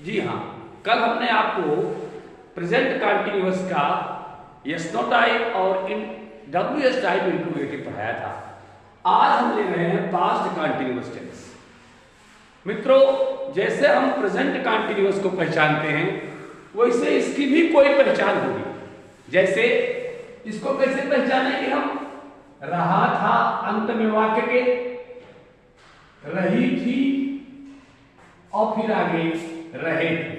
जी हाँ, कल हमने आपको प्रेजेंट कंटिन्यूअस का यस नो टाइप और इन WS टाइप इंट्रोगेटिव पढ़ाया था। आज हम ले रहे हैं पास्ट कंटिन्यूअस टेंस। मित्रों, जैसे हम प्रेजेंट कंटिन्यूअस को पहचानते हैं वैसे इसकी भी कोई पहचान होगी। जैसे इसको कैसे पहचानेंगे हम? रहा था अंत में वाक्य के, रही थी और फिर आगे रहे थे,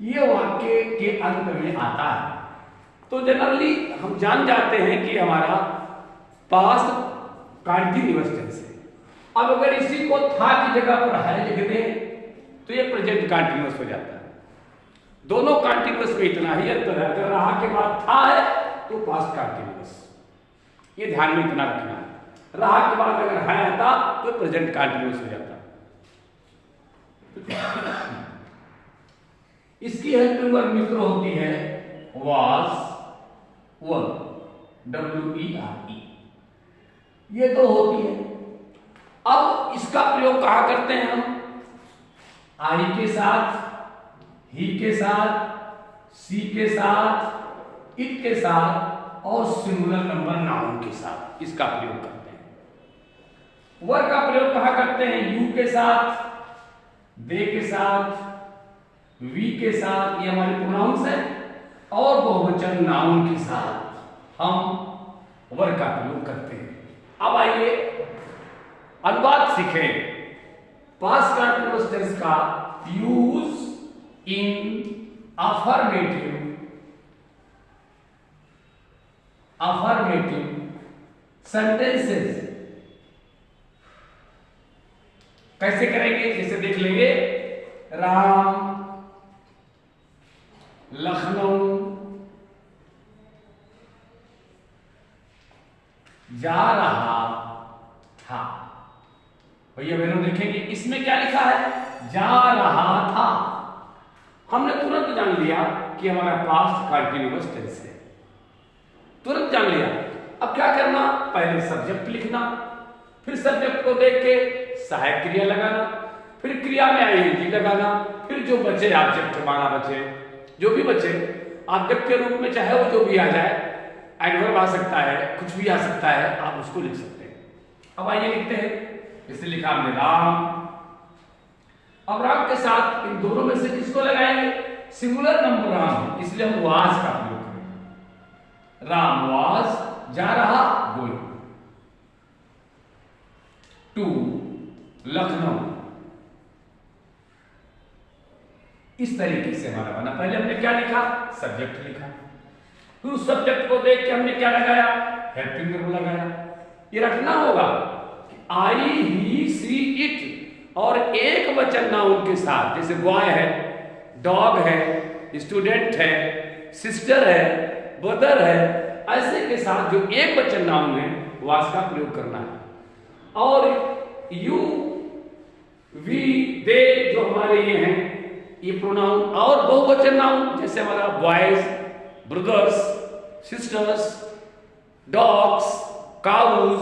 ये वाक्य के अंत में आता है। तो जनरली हम जान जाते हैं कि हमारा पास्ट कंटिन्यूअस टेंस है। अब अगर इसी को था की जगह पर है लिख दें तो ये प्रेजेंट कंटिन्यूअस हो जाता है। दोनों कंटिन्यूअस में इतना ही अंतर है, अगर रहा के बाद था है तो पास्ट कंटिन्यूअस, ये ध्यान में इतना रखना है। रहा के बाद अगर है आता तो प्रेजेंट कंटिन्यूअस हो जाता है। इसकी हेल्पिंग वर्ब मित्र होती है was, were, WERE, ये तो होती है। अब इसका प्रयोग कहां करते हैं हम? आई के साथ, ही के साथ, सी के साथ, इट के साथ और सिंगुलर नंबर नाउन के साथ इसका प्रयोग करते हैं। वर का प्रयोग कहां करते हैं? यू के साथ, दे के साथ, वी के साथ, ये हमारे प्रोनाउंस है, और बहुवचन नाउन के साथ हम वर का प्रयोग करते हैं। अब आइए अनुवाद सीखें। पास्ट कंटिन्यूअस टेंस का यूज इन अफर्मेटिव सेंटेंसेस कैसे करेंगे? जैसे देख लेंगे, राम लखनऊ जा रहा था। भैया बहनों देखेंगे इसमें क्या लिखा है? जा रहा था। हमने तुरंत जान लिया कि हमारा पास्ट कंटिन्यूअस टेंस है, तुरंत जान लिया। अब क्या करना? पहले सब्जेक्ट लिखना, फिर सब्जेक्ट को देख के सहायक क्रिया लगाना, फिर क्रिया में आईएनजी लगाना, फिर जो बचे ऑब्जेक्ट माना बचे, जो भी बचे ऑब्जेक्ट के रूप में, चाहे वो जो भी आ जाए, एडवर्ब आ सकता है, कुछ भी आ सकता है, आप उसको लिख सकते हैं। अब आइए लिखते हैं। इसे लिखा हमने राम। अब राम के साथ इन दोनों में से किसको लगाएंगे? सिंगुलर नंबर राम, इसलिए हम वाज का प्रयोग करेंगे। राम वाज जा रहा, गोइंग टू लखनऊ। इस तरीके से हमारा बना। पहले हमने क्या लिखा? सब्जेक्ट लिखा, फिर उस सब्जेक्ट को देख के हमने क्या लगाया? हेल्पिंग वर्ब लगाया। ये रखना होगा कि आई, ही, सी, इट और एक वचन नाउन के साथ, जैसे बॉय है, डॉग है, स्टूडेंट है, सिस्टर है, ब्रदर है, ऐसे के साथ जो एक वचन नाउन है वास का प्रयोग करना है। और यू, वी, दे जो हमारे ये हैं, ये प्रोनाउन और बहुवचन नाउन, जैसे हमारा boys, brothers, sisters, dogs, cows,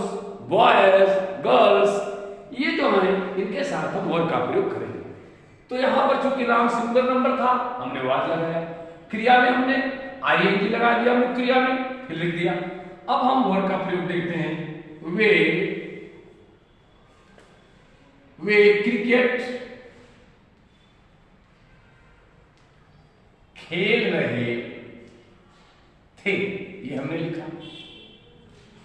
boys, girls, ये जो हैं इनके साथ हम वर का प्रयोग करेंगे। तो यहां पर चूंकि राम सिंगुलर नंबर था, हमने वाज लगाया। क्रिया में हमने आईएनजी लगा दिया, मुख्य क्रिया में फिर लिख दिया। अब हम वर का प्रयोग देखते हैं। वे क्रिकेट खेल रहे थे, ये हमने लिखा।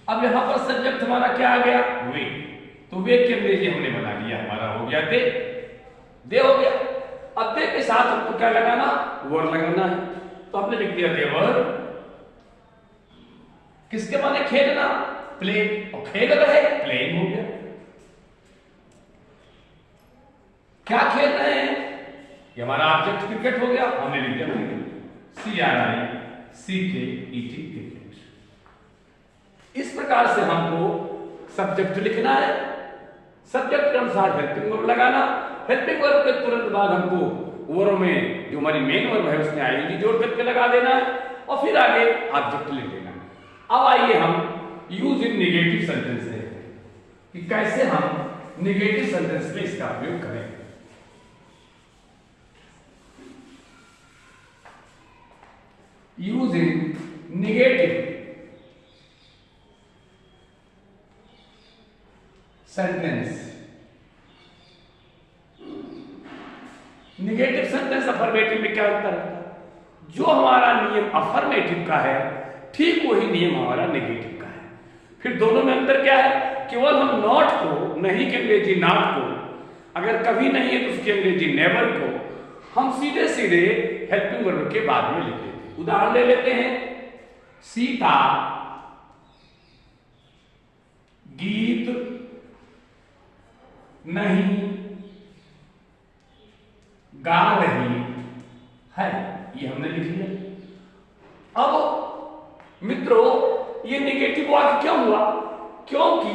अब यहां पर सब्जेक्ट हमारा क्या आ गया? वे। तो वे के अंग्रेजी हमने बना लिया, हमारा हो गया दे। दे हो गया। अब दे के साथ हमको क्या लगाना? वर लगाना है। तो हमने लिख दिया देवर। किसके माने? खेलना, प्ले। और खेल रहे, प्लेइंग हो गया। क्या खेल रहे हैं? ये हमारा ऑब्जेक्ट क्रिकेट हो गया, हमने लिख दिया क्रिकेट। CRICKET, cricket. इस प्रकार से हमको सब्जेक्ट लिखना है, सब्जेक्ट के अनुसार हेल्पिंग वर्ब लगाना, हेल्पिंग वर्ब के तुरंत बाद हमको वर्ब में जो हमारी मेन वर्ब है उसमें आईएनजी जोड़ करके लगा देना है, और फिर आगे ऑब्जेक्ट लिख देना है। अब आइए हम यूज इन नेगेटिव सेंटेंस देखते हैं कि कैसे हम नेगेटिव सेंटेंस में इसका प्रयोग करें। Use in negative sentence. Negative sentence affirmative में क्या अंतर है? जो हमारा नियम अफर्मेटिव का है ठीक वही नियम हमारा नेगेटिव का है। फिर दोनों में अंतर क्या है? केवल हम नॉट को, नहीं के अंग्रेजी नॉट को, अगर कभी नहीं है तो उसके अंग्रेजी नेवर को हम सीधे सीधे हेल्पिंग वर्ब के बाद में लिख देते हैं। उदाहरण ले लेते हैं, सीता गीत नहीं गा रही है, ये हमने लिख लिया। अब मित्रों ये नेगेटिव वाक्य क्यों हुआ? क्योंकि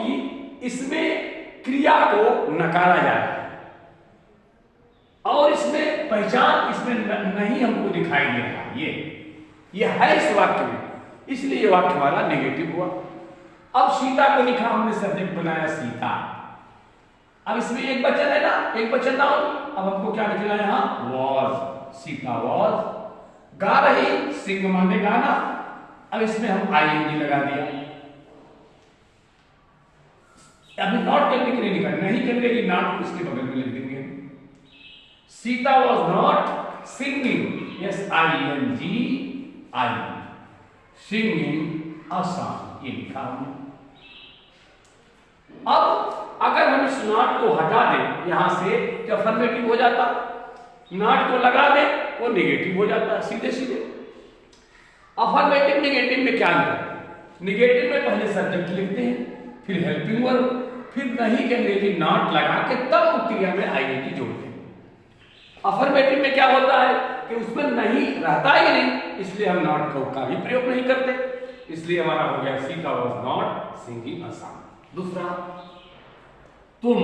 इसमें क्रिया को नकारा जा रहा है और इसमें पहचान इसमें नहीं हमको दिखाई दे रहा। ये है इस वाक्य में, इसलिए ये वाक्य हमारा नेगेटिव हुआ। अब सीता को लिखा हमने, सब्जेक्ट बनाया सीता। अब इसमें एक वचन है ना, एक वचन नाउन। अब हमको क्या लिखना है यहां? वॉज, सीता वॉज गा रही, सिंग माने गाना। अब इसमें हम आईएनजी लगा दिया। अभी नॉट करने के लिए लिखा, नहीं करने के लिए नॉट इसके बगल में लिख देंगे। Sita was not singing, yes ING I, singing a song, ये लिखा हमने। अब अगर हम इस नॉट को हटा दें यहां से तो अफर्मेटिव हो जाता, नॉट को लगा दें वो नेगेटिव हो जाता, सीधे सीधे। अफर्मेटिव नेगेटिव में क्या अंतर? नेगेटिव में पहले सब्जेक्ट लिखते हैं, फिर हेल्पिंग वर्ब, फिर नहीं के अंग्रेजी नॉट लगा के तब क्रिया में आईएनजी जोड़ते हैं। अफर्मेटिव में क्या होता है कि उसमें नहीं रहता ही नहीं, इसलिए हम नॉट का भी प्रयोग नहीं करते। इसलिए हमारा हो गया Sita was not singing a song. दूसरा, तुम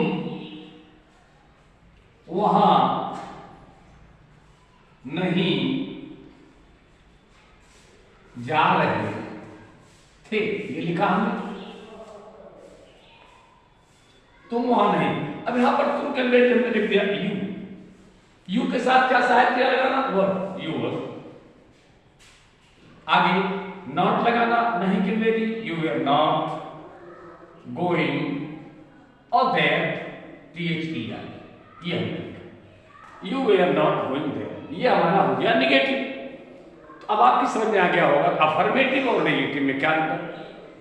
वहां नहीं जा रहे थे, ये लिखा हमने। तुम वहां नहीं, अब यहां पर तुम के अंग्रेजी हमने लिख दिया यू। यू के साथ क्या सहायक क्रिया लगाना? Verb, you verb. आगे नॉट लगाना, नहीं के अंग्रेजी यू वर नॉट गोइंग और दैट THER, ये हमने लिखा। You were not going there, ये हमारा हो गया निगेटिव। तो अब आपकी समझ में आ गया होगा अफर्मेटिव और नेगेटिव में क्या अंतर।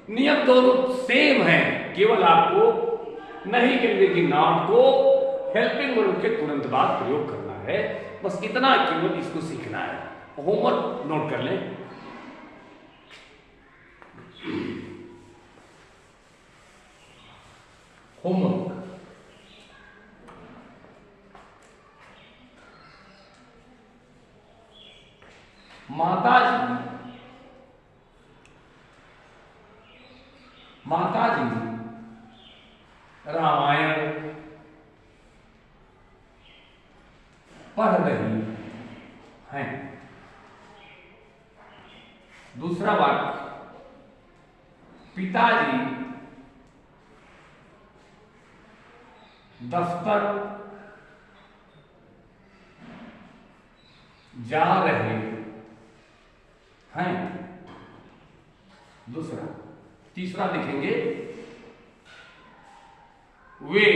नियम दोनों सेम है, केवल आपको नहीं के अंग्रेजी नॉट को हेल्पिंग वर्ब के तुरंत बाद प्रयोग करना है, बस इतना केवल इसको सीखना है। होमवर्क नोट कर लें। होमवर्क, माताजी रामायण पढ़ रही हैं। दूसरा वाक्य, पिताजी दफ्तर जा रहे हैं। दूसरा, तीसरा लिखेंगे, वे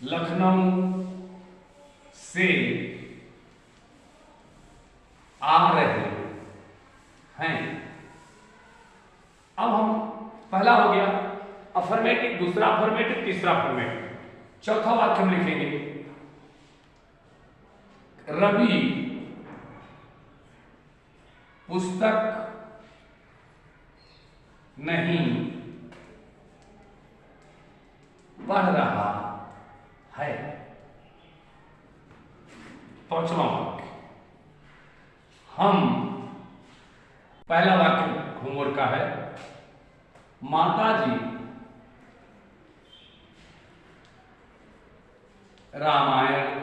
लखनऊ से आ रहे हैं। अब हम पहला हो गया अफर्मेटिव, दूसरा अफर्मेटिव, तीसरा अफर्मेटिव। चौथा वाक्य हम लिखेंगे, रवि पुस्तक नहीं पढ़ रहा है। पांचवा वाक्य, हम, पहला वाक्य होमवर्क का है, माताजी रामायण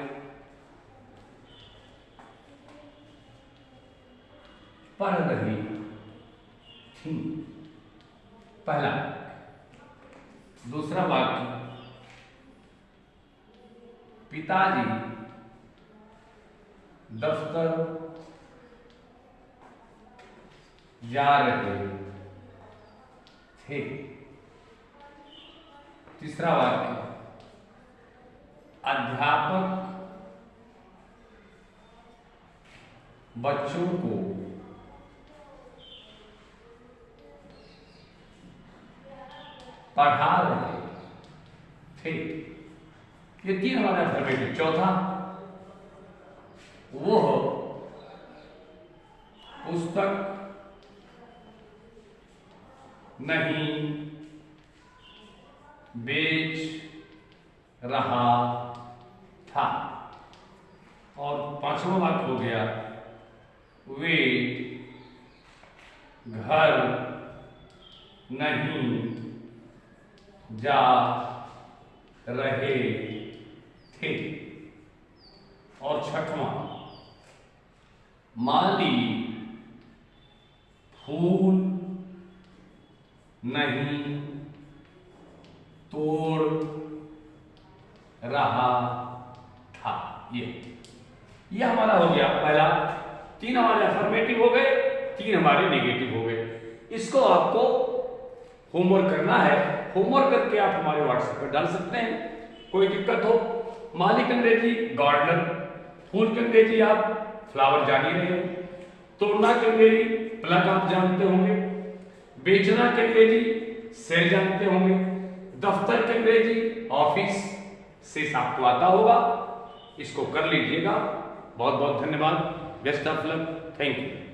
पढ़ रही थी, पहला। दूसरा वाक्य, पिताजी दफ्तर जा रहे थे। तीसरा वाक्य, अध्यापक बच्चों को पढ़ा रहे थे। ये तीन हमारा अफर्मेटिव। चौथा, वह पुस्तक नहीं बेच रहा था। और पांचवा वाक्य हो गया, वे घर नहीं जा रहे थे। और छठवां, माली फूल नहीं तोड़ रहा था। ये हमारा हो गया पहला। तीन हमारे अफर्मेटिव हो गए, तीन हमारे नेगेटिव हो गए। इसको आपको होमवर्क करना है। होमवर्क करके आप हमारे व्हाट्सएप पर डाल सकते हैं। कोई दिक्कत हो, माली की अंग्रेजी गार्डनर, फूल की अंग्रेजी आप फ्लावर जान ही रहे हो, तोड़ना की अंग्रेजी प्लग आप जानते होंगे, बेचना की अंग्रेजी सेल जानते होंगे, दफ्तर की अंग्रेजी ऑफिस से आपको आता होगा। इसको कर लीजिएगा। बहुत बहुत धन्यवाद। Best of luck. Thank you.